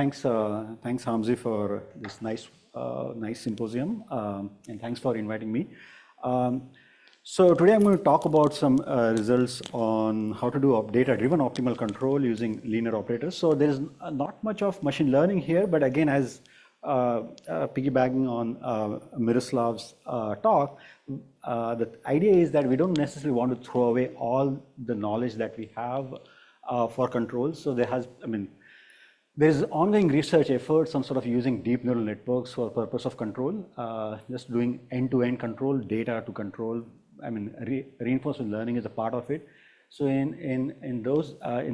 Thanks Hamzi for this nice symposium, and thanks for inviting me. So today I'm going to talk about some results on how to do data-driven optimal control using linear operators. So there's not much of machine learning here, but again, as piggybacking on Miroslav's talk, the idea is that we don't necessarily want to throw away all the knowledge that we have for control. So there's ongoing research efforts on sort of using deep neural networks for purpose of control, just doing end-to-end control, data to control. Reinforcement learning is a part of it. So in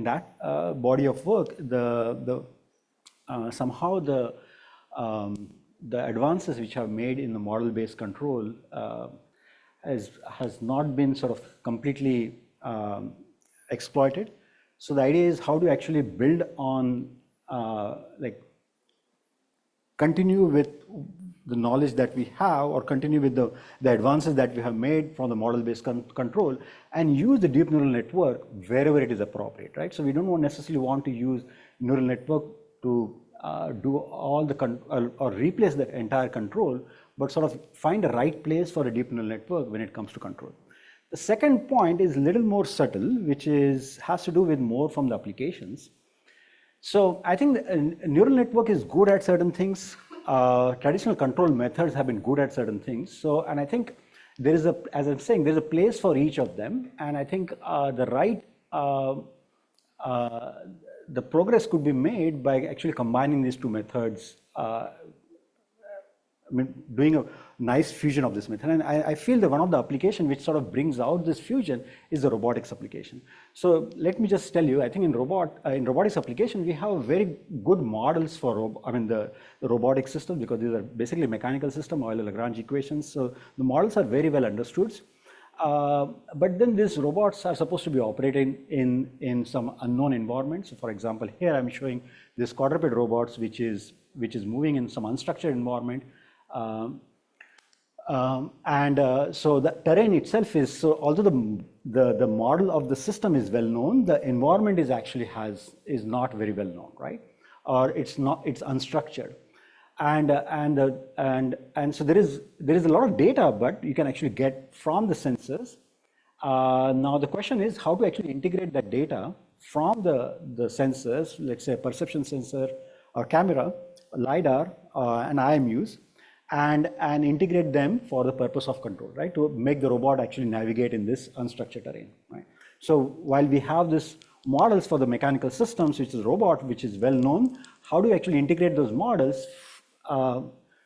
that body of work, somehow the advances which have made in the model-based control has not been sort of completely exploited. So the idea is how to actually build on continue with the knowledge that we have, or continue with the advances that we have made from the model-based control, and use the deep neural network wherever it is appropriate, right? So we don't necessarily want to use neural network to do all the or replace the entire control, but sort of find the right place for a deep neural network when it comes to control. The second point is a little more subtle, which has to do with more from the applications. So I think the neural network is good at certain things. Traditional control methods have been good at certain things. So, and I think there is as I'm saying, there's a place for each of them. And I think the progress could be made by actually combining these two methods, doing a nice fusion of this method. And I feel that one of the applications which sort of brings out this fusion is the robotics application. So let me just tell you, I think in robotics application, we have very good models for the robotic system, because these are basically mechanical system, Euler-Lagrange equations. So the models are very well understood. But then these robots are supposed to be operating in some unknown environment. So for example, here I'm showing this quadruped robots, which is moving in some unstructured environment. So the terrain itself is, so although the model of the system is well known, the environment is not very well known, right? Or it's unstructured. And so there is a lot of data, but you can actually get from the sensors. Now the question is how to actually integrate that data from the sensors, let's say a perception sensor or camera, LiDAR, and IMUs, and integrate them for the purpose of control, right? To make the robot actually navigate in this unstructured terrain, right? So while we have this models for the mechanical systems, which is robot, which is well known, how do you actually integrate those models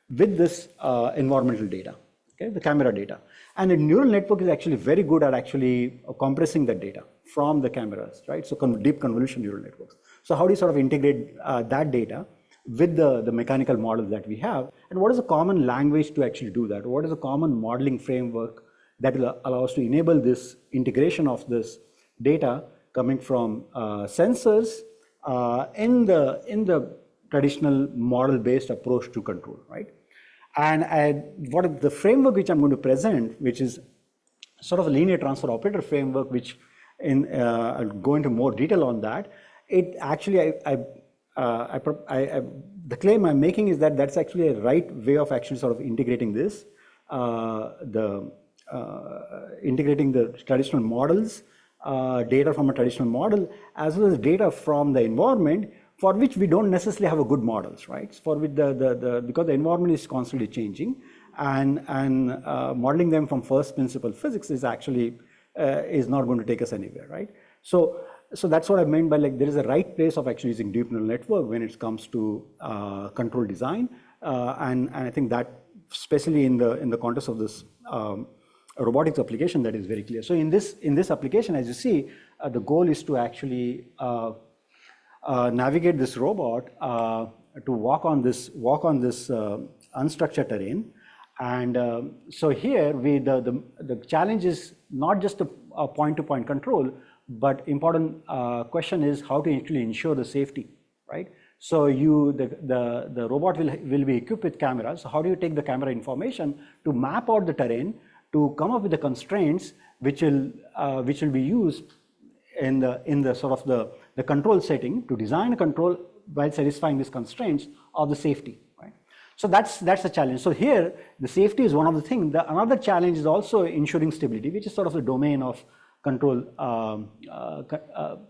with this environmental data, okay, the camera data? And the neural network is actually very good at actually compressing that data from the cameras, right? So deep convolution neural networks. So how do you sort of integrate that data with the mechanical models that we have, and what is a common language to actually do that? What is a common modeling framework that will allow us to enable this integration of this data coming from sensors in the traditional model-based approach to control, right? And what is the framework which I'm going to present, which is sort of a linear transfer operator framework, which I'll go into more detail on that. It actually, the claim I'm making is that that's actually a right way of actually sort of integrating this, integrating the traditional models, data from a traditional model, as well as data from the environment, for which we don't necessarily have a good models, right? For which because the environment is constantly changing, and modeling them from first principle physics is actually is not going to take us anywhere, right? So that's what I meant by there is a right place of actually using deep neural network when it comes to control design, and I think that especially in the context of this robotics application, that is very clear. So in this application, as you see, the goal is to actually navigate this robot to walk on this unstructured terrain, and so here the challenge is not just a point-to-point control, but important question is how to actually ensure the safety, right? So the robot will be equipped with cameras. So how do you take the camera information to map out the terrain, to come up with the constraints which will be used in the sort of the control setting to design a control while satisfying these constraints of the safety, right? So that's the challenge. So here, the safety is one of the things. Another challenge is also ensuring stability, which is sort of the domain of control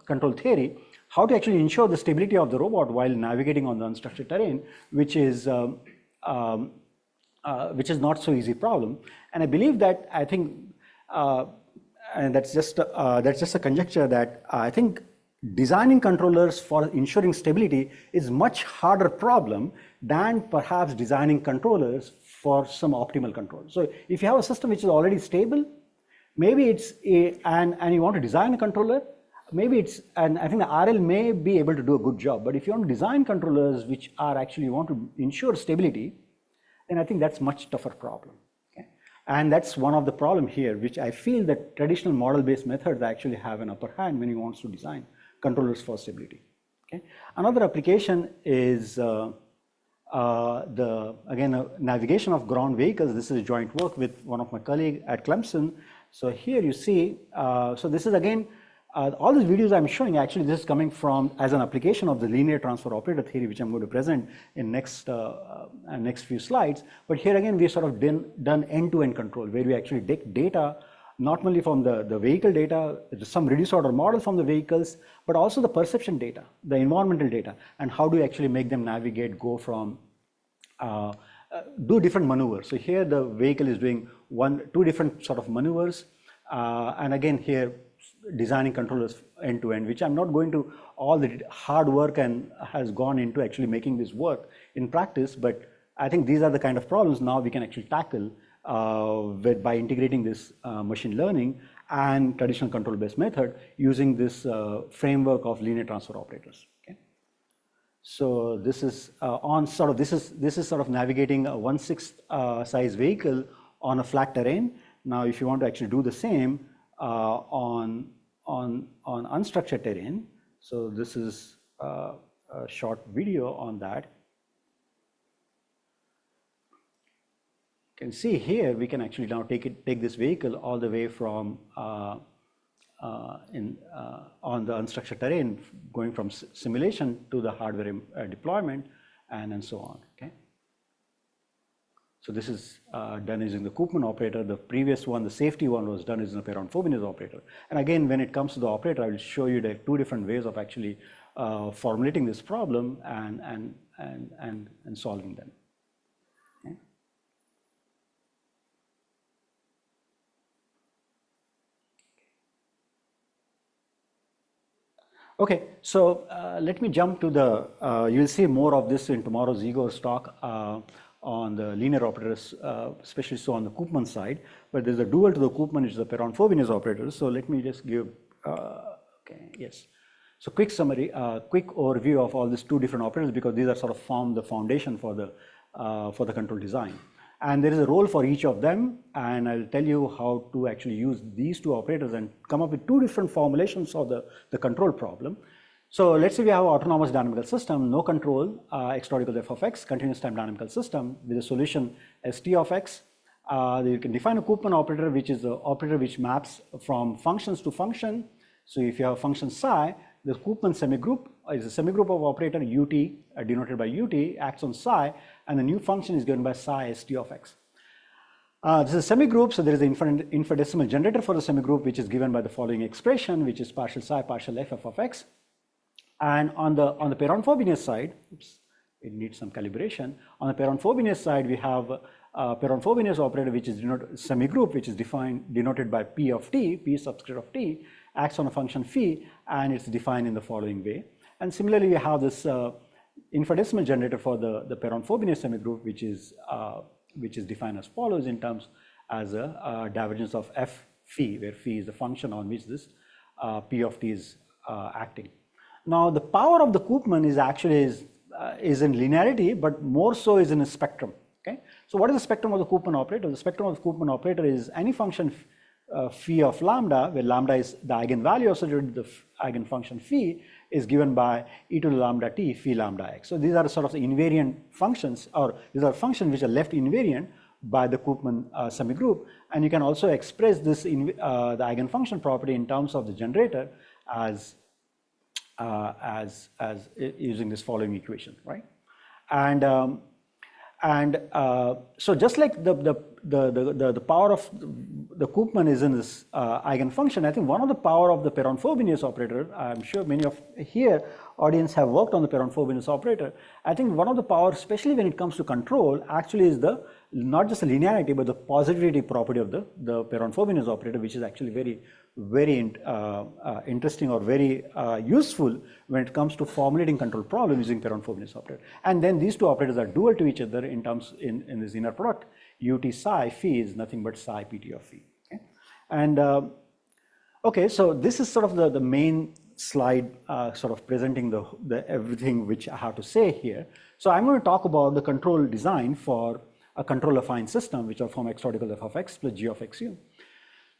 control theory. How to actually ensure the stability of the robot while navigating on the unstructured terrain, which is not so easy problem. And I believe that and that's just a conjecture that I think designing controllers for ensuring stability is much harder problem than perhaps designing controllers for some optimal control. So if you have a system which is already stable, maybe it's and you want to design a controller, maybe and I think the RL may be able to do a good job, but if you want to design controllers which are actually want to ensure stability, then I think that's much tougher problem. Okay? And that's one of the problem here, which I feel that traditional model-based methods actually have an upper hand when you want to design controllers for stability. Okay? Another application is navigation of ground vehicles. This is joint work with one of my colleagues at Clemson. So here you see, so this is again, all these videos I'm showing, actually this is coming from as an application of the linear transfer operator theory, which I'm going to present in next few slides. But here again, we sort of done end-to-end control, where we actually take data, not only from the vehicle data, some reduced order model from the vehicles, but also the perception data, the environmental data, and how do you actually make them navigate, go from, do different maneuvers. So here the vehicle is doing two different sort of maneuvers. And again here, designing controllers end to end, which I'm not going to all the hard work and has gone into actually making this work in practice, but I think these are the kind of problems now we can actually tackle by integrating this machine learning and traditional control-based method using this framework of linear transfer operators. Okay? So this is this is sort of navigating a 1/6 size vehicle on a flat terrain. Now, if you want to actually do the same on unstructured terrain, so this is a short video on that. You can see here we can actually now take this vehicle all the way from on the unstructured terrain, going from simulation to the hardware deployment and so on. Okay. So this is done using the Koopman operator. The previous one, the safety one, was done using the Perron-Frobenius operator. And again, when it comes to the operator, I will show you the two different ways of actually formulating this problem and solving them. Okay. Okay, so let me jump to the, you'll see more of this in tomorrow's Igor's talk on the linear operators, especially so on the Koopman side, but there's a dual to the Koopman, which is the Perron-Frobenius operator. So let me just give, okay, yes. So quick summary, quick overview of all these two different operators, because these are sort of form the foundation for the control design. And there is a role for each of them, and I'll tell you how to actually use these two operators and come up with two different formulations of the control problem. So let's say we have an autonomous dynamical system, no control, x not equal to f of x, continuous time dynamical system with a solution as t of x. You can define a Koopman operator, which is the operator which maps from functions to function. So if you have a function psi, the Koopman semigroup is a semigroup of operator ut, denoted by ut, acts on psi, and the new function is given by psi as t of x. This is a semigroup, so there is an infinitesimal generator for the semigroup, which is given by the following expression, which is partial psi, partial f of x. And on the Perron-Frobenius side, oops, it needs some calibration. On the Perron-Frobenius side, we have a Perron-Frobenius operator, which is semigroup, which is denoted by p of t, p subscript of t, acts on a function phi, and it's defined in the following way. And similarly, we have this infinitesimal generator for the Perron-Frobenius semigroup, which is defined as follows in terms as a divergence of f phi, where phi is the function on which this p of t is acting. Now, the power of the Koopman is actually is in linearity, but more so is in a spectrum. Okay, so what is the spectrum of the Koopman operator? The spectrum of the Koopman operator is any function phi of lambda, where lambda is the eigenvalue associated with the eigenfunction phi, is given by e to the lambda t phi lambda x. So these are sort of the invariant functions, or these are functions which are left invariant by the Koopman semigroup, and you can also express this the eigenfunction property in terms of the generator as using this following equation, right? So just like the power of the Koopman is in this eigenfunction, I think one of the power of the Perron-Frobenius operator, I'm sure many of here audience have worked on the Perron-Frobenius operator. I think one of the power, especially when it comes to control, actually is the not just the linearity but the positivity property of the Perron-Frobenius operator, which is actually very interesting or very useful when it comes to formulating control problems using Perron-Frobenius operator. And then these two operators are dual to each other in terms in this inner product. Ut psi phi is nothing but psi pt of phi. Okay? And okay, so this is sort of the main slide sort of presenting the everything which I have to say here. So I'm going to talk about the control design for a control affine system which are form x dot equal f of x plus g of xu.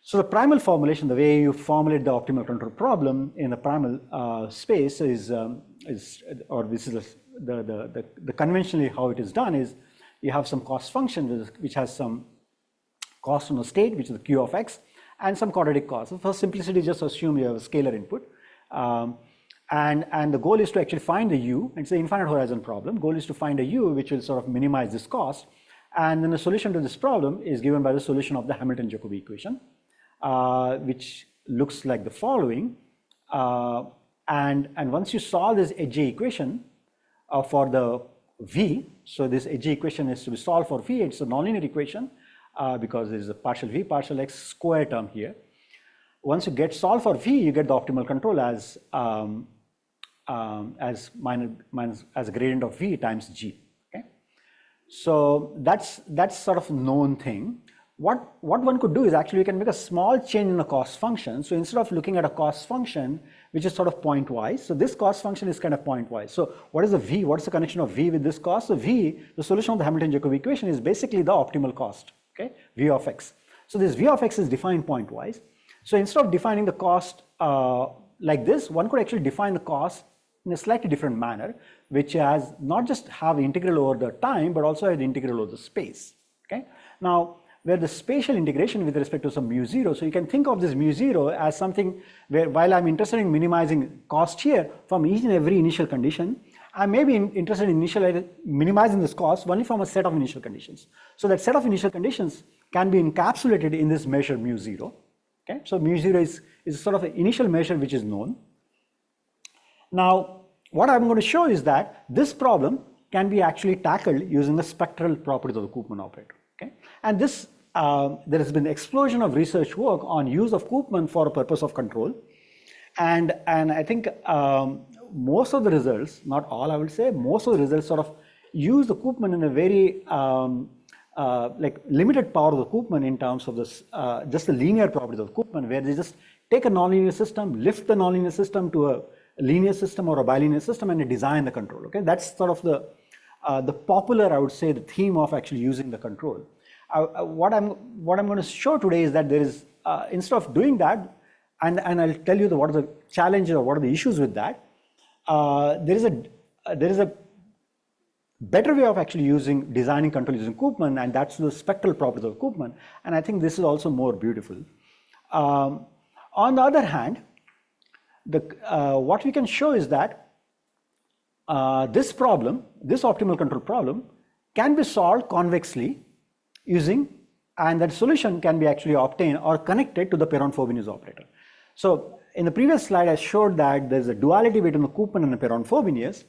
So the primal formulation, the way you formulate the optimal control problem in the primal space is or this is the conventionally how it is done is you have some cost function which has some cost on the state, which is the q of x, and some quadratic cost. So for simplicity, just assume you have a scalar input. And the goal is to actually find a u. It's an infinite horizon problem. Goal is to find a u which will sort of minimize this cost. And then the solution to this problem is given by the solution of the Hamilton-Jacobi equation, which looks like the following. And once you solve this H-J equation for the v, so this H-J equation is to be solved for v. It's a nonlinear equation because there is a partial v partial x square term here. Once you get solved for v, you get the optimal control as a gradient of v times g. Okay, so that's sort of known thing. What one could do is actually we can make a small change in the cost function. So instead of looking at a cost function which is sort of pointwise, so this cost function is kind of pointwise. So what is the v? What is the connection of v with this cost? So v, the solution of the Hamilton-Jacobi equation is basically the optimal cost. Okay, v of x. So this v of x is defined pointwise. So instead of defining the cost like this, one could actually define the cost in a slightly different manner, which has not just have the integral over the time, but also have the integral over the space. Okay. Now, where the spatial integration with respect to some mu zero, so you can think of this mu zero as something where while I'm interested in minimizing cost here from each and every initial condition, I may be interested in minimizing this cost only from a set of initial conditions. So that set of initial conditions can be encapsulated in this measure mu zero. Okay, so mu zero is sort of an initial measure which is known. Now, what I'm going to show is that this problem can be actually tackled using the spectral properties of the Koopman operator. Okay, and this there has been an explosion of research work on use of Koopman for a purpose of control, and I think most of the results, not all I would say, most of the results sort of use the Koopman in a very like limited power of the Koopman in terms of this just the linear properties of Koopman, where they just take a nonlinear system, lift the nonlinear system to a linear system or a bilinear system, and design the control. Okay, that's sort of the popular, I would say, the theme of actually using the control. What I'm going to show today is that there is instead of doing that, and I'll tell you what are the challenges or what are the issues with that. There is a better way of actually designing control using Koopman, and that's the spectral properties of Koopman. And I think this is also more beautiful. On the other hand, what we can show is that this problem, this optimal control problem, can be solved convexly using, and that solution can be actually obtained or connected to the Perron-Frobenius operator. So in the previous slide, I showed that there's a duality between the Koopman and the Perron-Frobenius,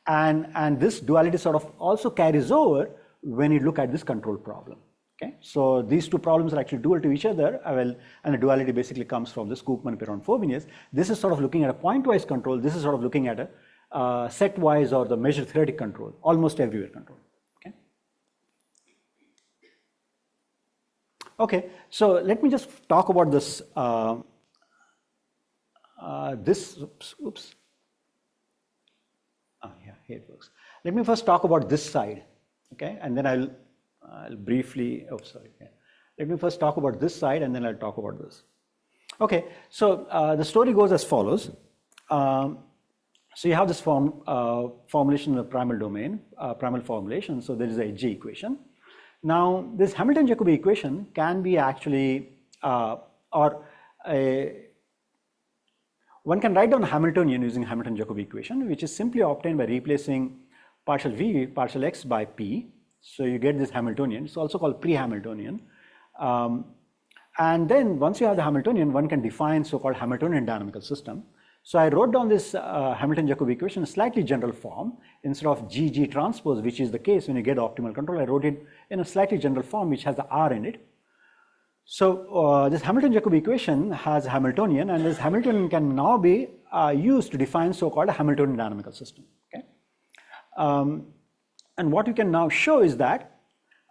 and this duality sort of also carries over when you look at this control problem. Okay, so these two problems are actually dual to each other, and the duality basically comes from this Koopman Perron-Frobenius. This is sort of looking at a pointwise control. This is sort of looking at a setwise or the measure theoretic control, almost everywhere control. Okay. Okay, so let me just talk about this. Oops. Oh, yeah, here it works. Let me first talk about this side, okay, and then I'll briefly. Oh, sorry. Yeah. Let me first talk about this side, and then I'll talk about this. Okay, so the story goes as follows. So you have this formulation in the primal domain, primal formulation. So there is a J equation. Now this Hamilton-Jacobi equation can be actually, one can write down Hamiltonian using Hamilton-Jacobi equation, which is simply obtained by replacing partial v, partial x by p. So you get this Hamiltonian. It's also called pre-Hamiltonian. And then once you have the Hamiltonian, one can define so-called Hamiltonian dynamical system. So I wrote down this Hamilton-Jacobi equation in slightly general form. Instead of GG transpose, which is the case when you get optimal control, I wrote it in a slightly general form which has the R in it. So this Hamilton-Jacobi equation has Hamiltonian, and this Hamiltonian can now be used to define so-called Hamiltonian dynamical system. Okay? And what you can now show is that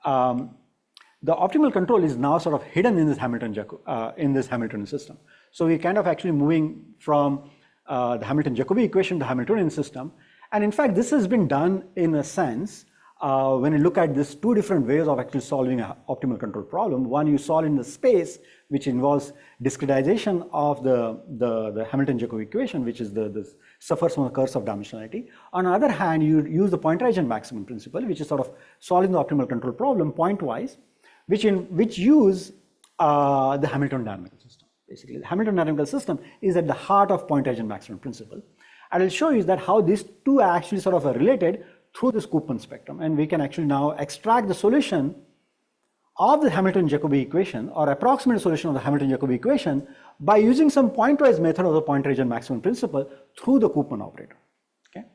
the optimal control is now sort of hidden in this Hamiltonian system. So we're kind of actually moving from the Hamilton-Jacobi equation to Hamiltonian system. And in fact, this has been done in a sense when you look at this two different ways of actually solving an optimal control problem. One you solve in the space, which involves discretization of the Hamilton-Jacobi equation, which is this suffers from the curse of dimensionality. On the other hand, you use the pointwise maximum principle, which is sort of solving the optimal control problem pointwise, which use the Hamiltonian dynamical system. Basically, the Hamiltonian dynamical system is at the heart of pointwise maximum principle. And I'll show you that how these two are actually sort of related through this Koopman spectrum, and we can actually now extract the solution of the Hamilton-Jacobi equation or approximate solution of the Hamilton-Jacobi equation by using some pointwise method of the pointwise maximum principle through the Koopman operator. Okay.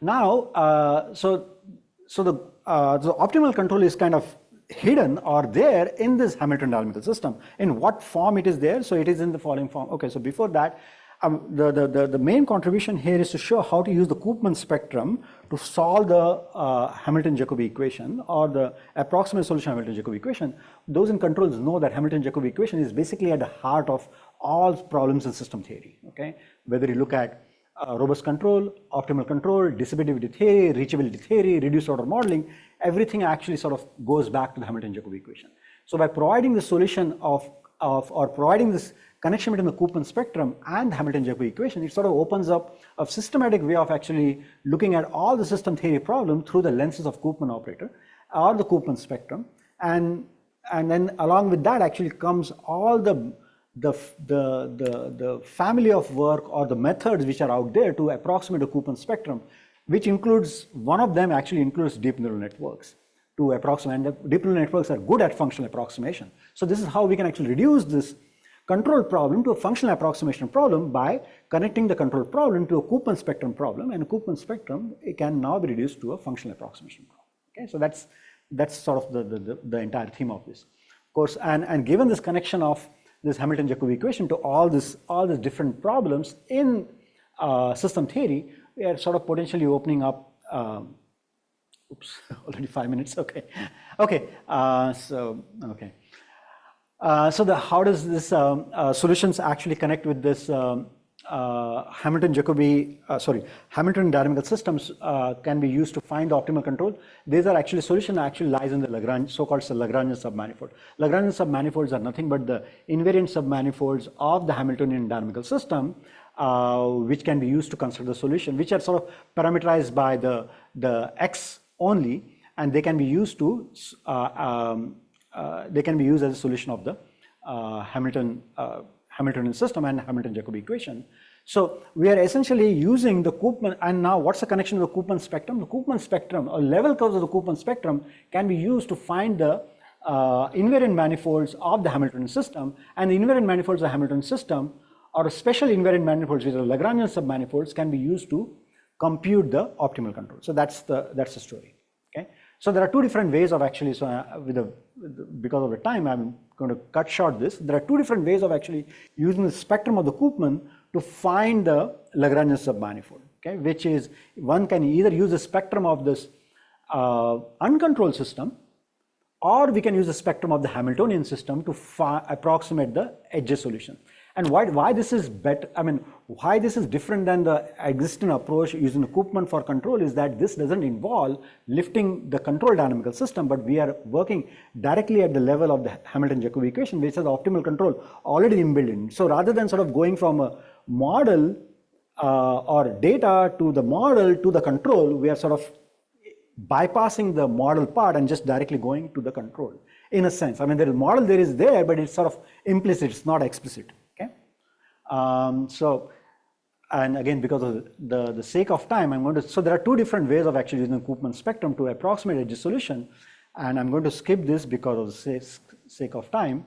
Now, so the optimal control is kind of hidden or there in this Hamiltonian dynamical system. In what form it is there? So it is in the following form. Okay, so before that, the main contribution here is to show how to use the Koopman spectrum to solve the Hamilton-Jacobi equation or the approximate solution of Hamilton-Jacobi equation. Those in controls know that Hamilton-Jacobi equation is basically at the heart of all problems in system theory. Okay, whether you look at robust control, optimal control, distributivity theory, reachability theory, reduced order modeling, everything actually sort of goes back to the Hamilton-Jacobi equation. So by providing the solution or providing this connection between the Koopman spectrum and the Hamilton-Jacobi equation, it sort of opens up a systematic way of actually looking at all the system theory problem through the lenses of Koopman operator or the Koopman spectrum, and then along with that actually comes all the family of work or the methods which are out there to approximate the Koopman spectrum, which includes, one of them actually includes deep neural networks to approximate, and the deep neural networks are good at functional approximation. So this is how we can actually reduce this control problem to a functional approximation problem by connecting the control problem to a Koopman spectrum problem, and a Koopman spectrum, it can now be reduced to a functional approximation problem. Okay, so that's sort of the entire theme of this course, and given this connection of this Hamilton-Jacobi equation to all these different problems in system theory, we are sort of potentially opening up. Oops, already 5 minutes. Okay, okay. So how does this solutions actually connect with this Hamilton-Jacobi, Hamiltonian dynamical systems can be used to find the optimal control. These are actually, solution actually lies in the Lagrange, so-called Lagrangian submanifold. Lagrangian submanifolds are nothing but the invariant submanifolds of the Hamiltonian dynamical system, which can be used to construct the solution, which are sort of parameterized by the X only, and they can be used to they can be used as a solution of the Hamiltonian system and Hamilton-Jacobi equation. So we are essentially using the Koopman, and now what's the connection to the Koopman spectrum? The Koopman spectrum, or level curves of the Koopman spectrum, can be used to find the invariant manifolds of the Hamiltonian system, and the invariant manifolds of the Hamiltonian system, or special invariant manifolds which are Lagrangian submanifolds, can be used to compute the optimal control. So that's the story. Okay. So there are two different ways of actually, because of the time, I'm going to cut short this. There are two different ways of actually using the spectrum of the Koopman to find the Lagrangian submanifold, okay, which is, one can either use the spectrum of this uncontrolled system, or we can use the spectrum of the Hamiltonian system to approximate the edge solution. And why this is better, I mean, why this is different than the existing approach using the Koopman for control is that this doesn't involve lifting the control dynamical system, but we are working directly at the level of the Hamilton-Jacobi equation, which has optimal control already inbuilt in. So rather than sort of going from a model or data to the model to the control, we are sort of bypassing the model part and just directly going to the control in a sense. I mean, the model there is there, but it's sort of implicit, it's not explicit. Okay. And again, because of the sake of time, I'm going to, so there are two different ways of actually using the Koopman spectrum to approximate a dissolution. And I'm going to skip this because of the sake of time.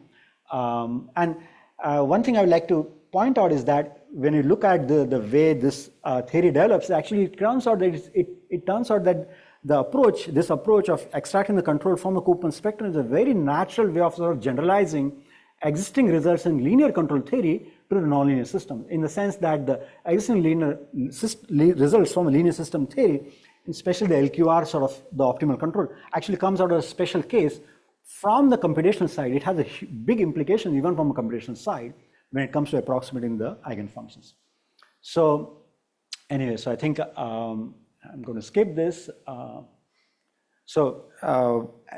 One thing I would like to point out is that when you look at the way this theory develops, actually it turns out that this approach of extracting the control from the Koopman spectrum is a very natural way of sort of generalizing existing results in linear control theory to the nonlinear system, in the sense that the existing linear results from a linear system theory, especially the LQR sort of the optimal control, actually comes out of a special case from the computational side. It has a big implication even from a computational side when it comes to approximating the eigenfunctions. So anyway, so I think I'm going to skip this.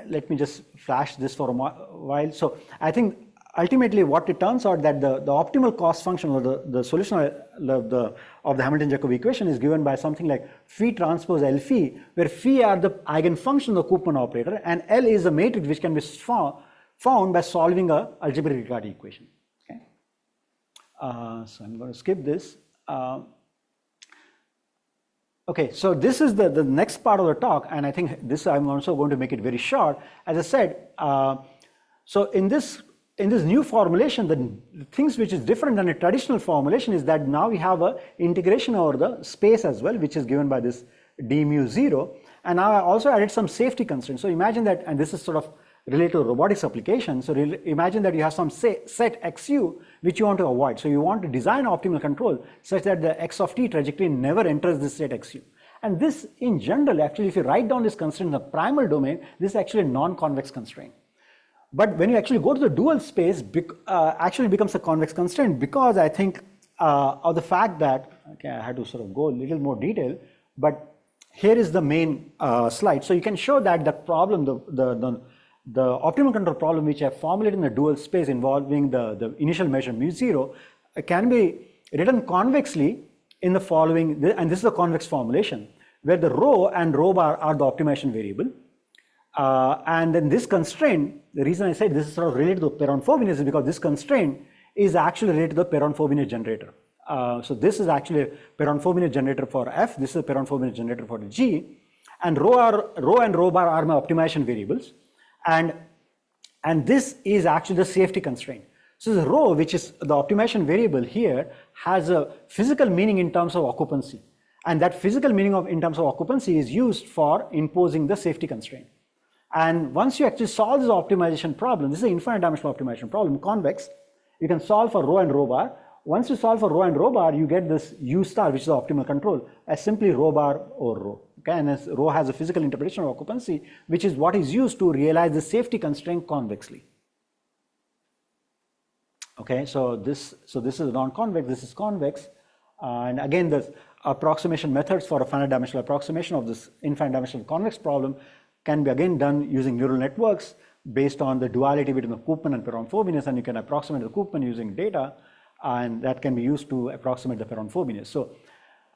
Let me just flash this for a while. So I think ultimately what it turns out that the optimal cost function, or the solution of the Hamilton-Jacobi equation, is given by something like phi transpose L phi, where phi are the eigenfunctions of the Koopman operator and L is a matrix which can be found by solving a algebraic Riccati equation. Okay. So I'm going to skip this. Okay, so this is the next part of the talk, and I think this I'm also going to make it very short. As I said, so in this new formulation, the things which is different than a traditional formulation is that now we have a integration over the space as well, which is given by this d mu 0. And now I also added some safety constraints. So imagine that, and this is sort of related to robotics application. So imagine that you have some set xu which you want to avoid. So you want to design optimal control such that the x of t trajectory never enters this set xu. And this in general, actually, if you write down this constraint in the primal domain, this is actually a non-convex constraint. But when you actually go to the dual space, actually becomes a convex constraint, because I think of the fact that, okay, I had to sort of go a little more detail, but here is the main slide. So you can show that the problem, the optimal control problem which I formulated in the dual space involving the initial measure mu0 can be written convexly in the following, and this is a convex formulation, where the rho and rho bar are the optimization variable. And then this constraint, the reason I said this is sort of related to Perron-Frobenius is because this constraint is actually related to the Perron-Frobenius generator. So this is actually a Perron-Frobenius generator for F, this is a Perron-Frobenius generator for the G, and rho and rho bar are my optimization variables. And this is actually the safety constraint. So the rho, which is the optimization variable here, has a physical meaning in terms of occupancy. And that physical meaning in terms of occupancy is used for imposing the safety constraint. And once you actually solve this optimization problem, this is an infinite dimensional optimization problem, convex, you can solve for rho and rho bar. Once you solve for rho and rho bar, you get this U star, which is the optimal control, as simply rho bar over rho. Okay, and as rho has a physical interpretation of occupancy, which is what is used to realize the safety constraint convexly. Okay, so this is non-convex, this is convex, and again the approximation methods for a finite dimensional approximation of this infinite dimensional convex problem can be again done using neural networks based on the duality between the Koopman and Perron-Frobenius, and you can approximate the Koopman using data, and that can be used to approximate the Perron-Frobenius. So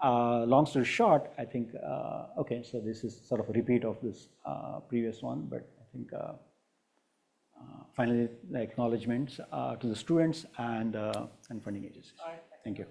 long story short, I think, okay, so this is sort of a repeat of this previous one, but I think finally the acknowledgements to the students and funding agencies. Thank you.